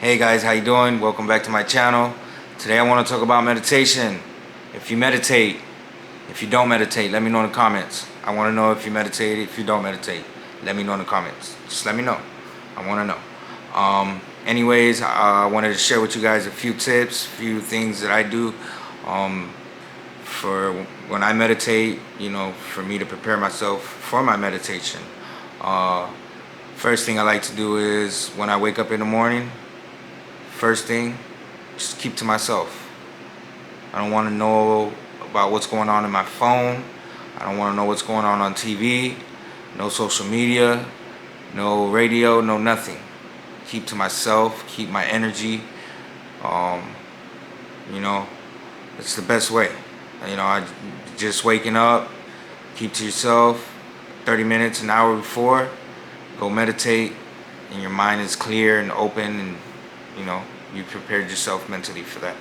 Hey guys, how you doing? Welcome back to my channel. Today I want to talk about meditation. If you meditate, if you don't meditate, let me know in the comments. I want to know if you meditate, if you don't meditate. Let me know in the comments. Just let me know. I want to know. Anyways, I wanted to share with you guys a few tips, a few things that I do for when I meditate, for me to prepare myself for my meditation. First thing I like to do is when I wake up in the morning, first thing, just keep to myself. I don't want to know about what's going on in my phone. I don't want to know what's going on TV, no social media, no radio, no nothing. Keep to myself, keep my energy. It's the best way. I just waking up, keep to yourself, 30 minutes, an hour before, go meditate, and your mind is clear and open, and you prepared yourself mentally for that.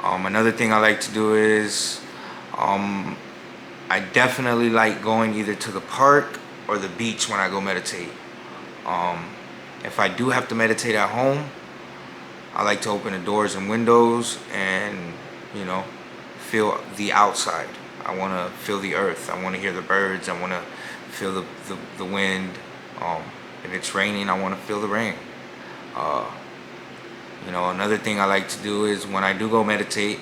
Another thing I like to do is I definitely like going either to the park or the beach when I go meditate. If I do have to meditate at home, I like to open the doors and windows and feel the outside. I want to feel the earth. I want to hear the birds. I want to feel the wind. If it's raining, I want to feel the rain. Another thing I like to do is when I do go meditate,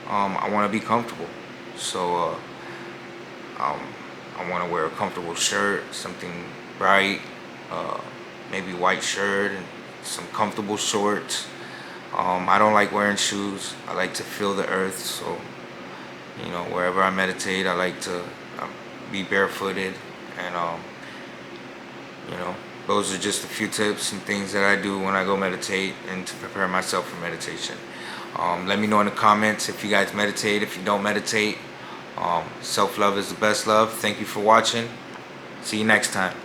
I want to be comfortable. So I want to wear a comfortable shirt, something bright, maybe white shirt and some comfortable shorts. I don't like wearing shoes. I like to feel the earth. So wherever I meditate, I like to be barefooted, and those are just a few tips and things that I do when I go meditate and to prepare myself for meditation. Let me know in the comments if you guys meditate, if you don't meditate. Self-love is the best love. Thank you for watching. See you next time.